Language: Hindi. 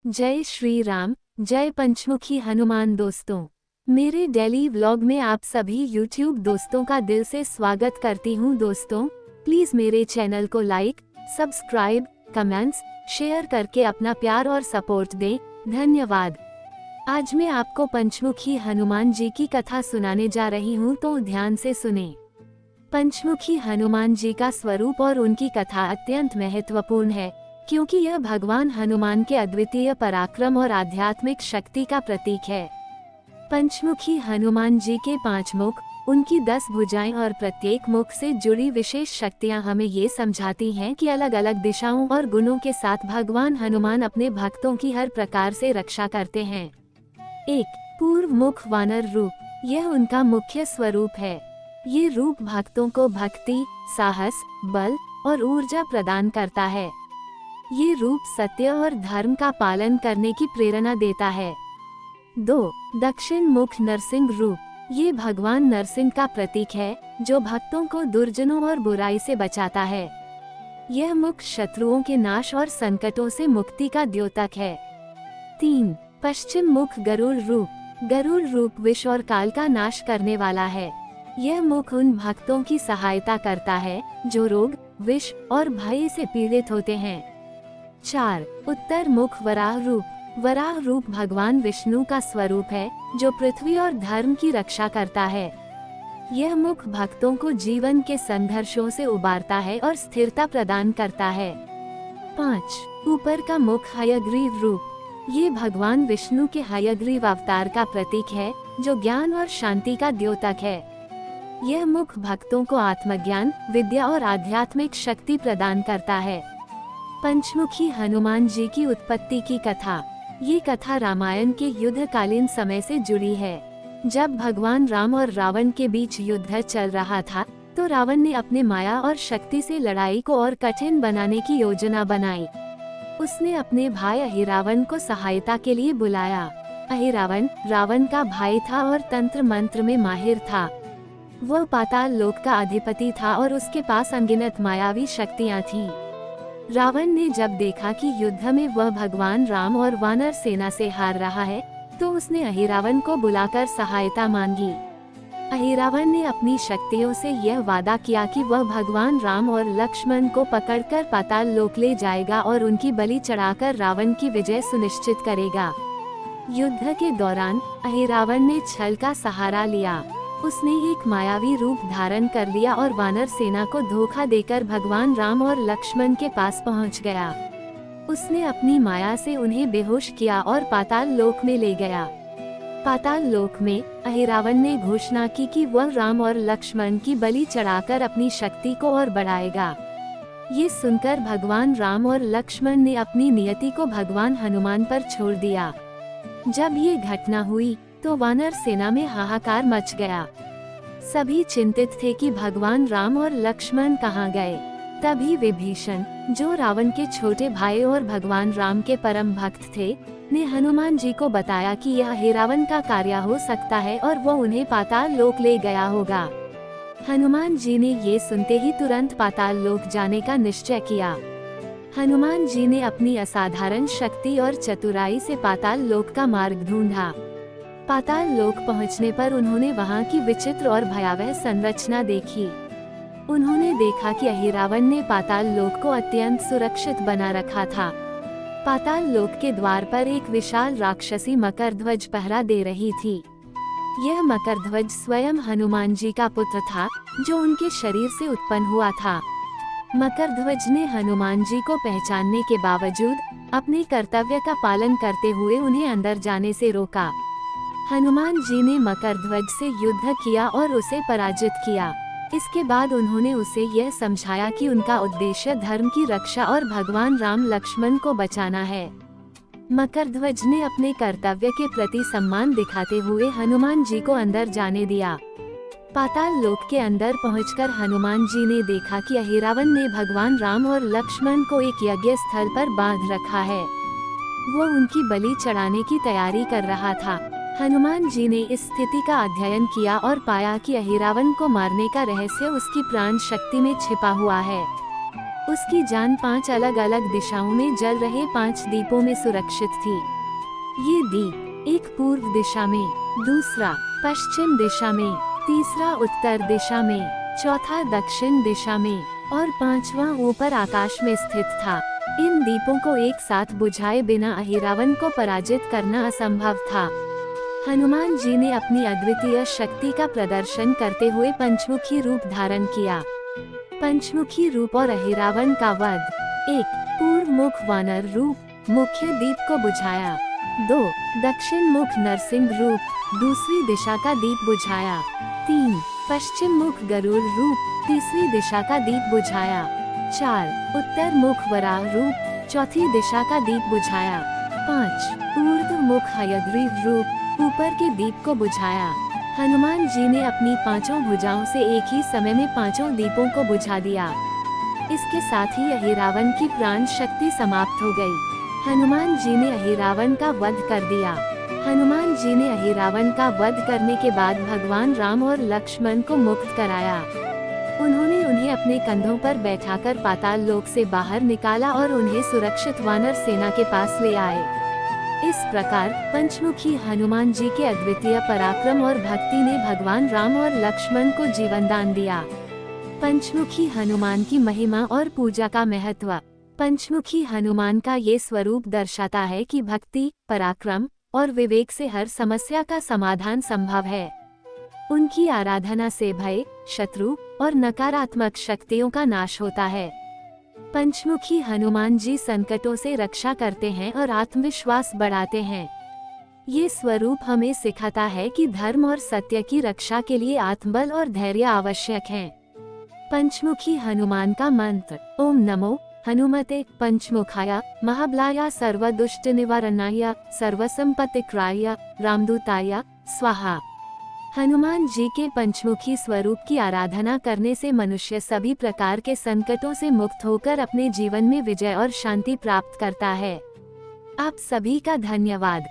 जय श्री राम, जय पंचमुखी हनुमान। दोस्तों, मेरे डेली व्लॉग में आप सभी यूट्यूब दोस्तों का दिल से स्वागत करती हूँ। दोस्तों, प्लीज मेरे चैनल को लाइक, सब्सक्राइब, कमेंट्स, शेयर करके अपना प्यार और सपोर्ट दें। धन्यवाद। आज मैं आपको पंचमुखी हनुमान जी की कथा सुनाने जा रही हूँ, तो ध्यान से सुने। पंचमुखी हनुमान जी का स्वरूप और उनकी कथा अत्यंत महत्वपूर्ण है, क्योंकि यह भगवान हनुमान के अद्वितीय पराक्रम और आध्यात्मिक शक्ति का प्रतीक है। पंचमुखी हनुमान जी के 5 मुख, उनकी 10 भुजाएं और प्रत्येक मुख से जुड़ी विशेष शक्तियां हमें ये समझाती हैं कि अलग अलग दिशाओं और गुणों के साथ भगवान हनुमान अपने भक्तों की हर प्रकार से रक्षा करते हैं। 1. पूर्व मुख वानर रूप, यह उनका मुख्य स्वरूप है। ये रूप भक्तों को भक्ति, साहस, बल और ऊर्जा प्रदान करता है। ये रूप सत्य और धर्म का पालन करने की प्रेरणा देता है। 2. दक्षिण मुख नरसिंह रूप, ये भगवान नरसिंह का प्रतीक है, जो भक्तों को दुर्जनों और बुराई से बचाता है। यह मुख शत्रुओं के नाश और संकटों से मुक्ति का द्योतक है। 3. पश्चिम मुख गरुड़ रूप, गरुड़ रूप विष और काल का नाश करने वाला है। यह मुख उन भक्तों की सहायता करता है जो रोग, विष और भय से पीड़ित होते हैं। 4. उत्तर मुख वराह रूप, वराह रूप भगवान विष्णु का स्वरूप है, जो पृथ्वी और धर्म की रक्षा करता है। यह मुख भक्तों को जीवन के संघर्षों से उबारता है और स्थिरता प्रदान करता है। 5. ऊपर का मुख हयग्रीव रूप, ये भगवान विष्णु के हयग्रीव अवतार का प्रतीक है, जो ज्ञान और शांति का द्योतक है। यह मुख भक्तों को आत्मज्ञान, विद्या और आध्यात्मिक शक्ति प्रदान करता है। पंचमुखी हनुमान जी की उत्पत्ति की कथा, ये कथा रामायण के युद्धकालीन समय से जुड़ी है। जब भगवान राम और रावण के बीच युद्ध चल रहा था, तो रावण ने अपने माया और शक्ति से लड़ाई को और कठिन बनाने की योजना बनाई। उसने अपने भाई अहिरावण को सहायता के लिए बुलाया। अहिरावण रावण का भाई था और तंत्र मंत्र में माहिर था। वह पाताल लोक का अधिपति था और उसके पास अनगिनत मायावी शक्तियां थीं। रावण ने जब देखा कि युद्ध में वह भगवान राम और वानर सेना से हार रहा है, तो उसने अहिरावण को बुलाकर सहायता मांगी। अहिरावण ने अपनी शक्तियों से यह वादा किया कि वह भगवान राम और लक्ष्मण को पकड़कर पाताल लोक ले जाएगा और उनकी बलि चढ़ाकर रावण की विजय सुनिश्चित करेगा। युद्ध के दौरान अहिरावण ने छल का सहारा लिया। उसने एक मायावी रूप धारण कर लिया और वानर सेना को धोखा देकर भगवान राम और लक्ष्मण के पास पहुंच गया। उसने अपनी माया से उन्हें बेहोश किया और पाताल लोक में ले गया। पाताल लोक में अहिरावण ने घोषणा की कि वह राम और लक्ष्मण की बलि चढ़ाकर अपनी शक्ति को और बढ़ाएगा। ये सुनकर भगवान राम और लक्ष्मण ने अपनी नियति को भगवान हनुमान पर छोड़ दिया। जब ये घटना हुई, तो वानर सेना में हाहाकार मच गया। सभी चिंतित थे कि भगवान राम और लक्ष्मण कहाँ गए। तभी विभीषण, जो रावण के छोटे भाई और भगवान राम के परम भक्त थे, ने हनुमान जी को बताया कि यह अहिरावण का कार्य हो सकता है और वो उन्हें पाताल लोक ले गया होगा। हनुमान जी ने ये सुनते ही तुरंत पाताल लोक जाने का निश्चय किया। हनुमान जी ने अपनी असाधारण शक्ति और चतुराई से पाताल लोक का मार्ग ढूंढा। पाताल लोक पहुंचने पर उन्होंने वहां की विचित्र और भयावह संरचना देखी। उन्होंने देखा कि अहिरावण ने पाताल लोक को अत्यंत सुरक्षित बना रखा था। पाताल लोक के द्वार पर एक विशाल राक्षसी मकरध्वज पहरा दे रही थी। यह मकरध्वज स्वयं हनुमान जी का पुत्र था, जो उनके शरीर से उत्पन्न हुआ था। मकरध्वज ने हनुमान जी को पहचानने के बावजूद अपने कर्तव्य का पालन करते हुए उन्हें अंदर जाने से रोका। हनुमान जी ने मकरध्वज से युद्ध किया और उसे पराजित किया। इसके बाद उन्होंने उसे यह समझाया कि उनका उद्देश्य धर्म की रक्षा और भगवान राम लक्ष्मण को बचाना है। मकरध्वज ने अपने कर्तव्य के प्रति सम्मान दिखाते हुए हनुमान जी को अंदर जाने दिया। पाताल लोक के अंदर पहुंचकर हनुमान जी ने देखा कि अहिरावण ने भगवान राम और लक्ष्मण को एक यज्ञ स्थल पर बांध रखा है। वो उनकी बलि चढ़ाने की तैयारी कर रहा था। हनुमान जी ने इस स्थिति का अध्ययन किया और पाया कि अहिरावण को मारने का रहस्य उसकी प्राण शक्ति में छिपा हुआ है। उसकी जान 5 अलग अलग दिशाओं में जल रहे 5 दीपों में सुरक्षित थी। ये दीप एक पूर्व दिशा में, दूसरा पश्चिम दिशा में, तीसरा उत्तर दिशा में, चौथा दक्षिण दिशा में और 5वां ऊपर आकाश में स्थित था। इन दीपों को एक साथ बुझाए बिना अहिरावण को पराजित करना असंभव था। हनुमान जी ने अपनी अद्वितीय शक्ति का प्रदर्शन करते हुए पंचमुखी रूप धारण किया। पंचमुखी रूप और अहिरावण का वध। 1. पूर्व मुख वानर रूप, मुख्य दीप को बुझाया। 2. दक्षिण मुख नरसिंह रूप, दूसरी दिशा का दीप बुझाया। 3. पश्चिम मुख गरुड़ रूप, तीसरी दिशा का दीप बुझाया। 4. उत्तर मुख वराह रूप, चौथी दिशा का दीप बुझाया। 5. ऊर्ध्व मुख हयग्रीव रूप, ऊपर के दीप को बुझाया। हनुमान जी ने अपनी 5 भुजाओं से एक ही समय में 5 दीपों को बुझा दिया। इसके साथ ही अहिरावण की प्राण शक्ति समाप्त हो गई। हनुमान जी ने अहिरावण का वध कर दिया। हनुमान जी ने अहिरावण का वध करने के बाद भगवान राम और लक्ष्मण को मुक्त कराया। उन्होंने उन्हें अपने कंधों पर बैठाकर पाताल लोक से बाहर निकाला और उन्हें सुरक्षित वानर सेना के पास ले आए। इस प्रकार पंचमुखी हनुमान जी के अद्वितीय पराक्रम और भक्ति ने भगवान राम और लक्ष्मण को जीवन दान दिया। पंचमुखी हनुमान की महिमा और पूजा का महत्व। पंचमुखी हनुमान का ये स्वरूप दर्शाता है कि भक्ति, पराक्रम और विवेक से हर समस्या का समाधान संभव है। उनकी आराधना से भय, शत्रु और नकारात्मक शक्तियों का नाश होता है। पंचमुखी हनुमान जी संकटों से रक्षा करते हैं और आत्मविश्वास बढ़ाते हैं। ये स्वरूप हमें सिखाता है कि धर्म और सत्य की रक्षा के लिए आत्मबल और धैर्य आवश्यक है। पंचमुखी हनुमान का मंत्र। ओम नमो हनुमते पंचमुखाय महाबलाय सर्वदुष्ट निवारणाय सर्वसंपत्तिक्राय रामदूताय स्वाहा। हनुमान जी के पंचमुखी स्वरूप की आराधना करने से मनुष्य सभी प्रकार के संकटों से मुक्त होकर अपने जीवन में विजय और शांति प्राप्त करता है। आप सभी का धन्यवाद।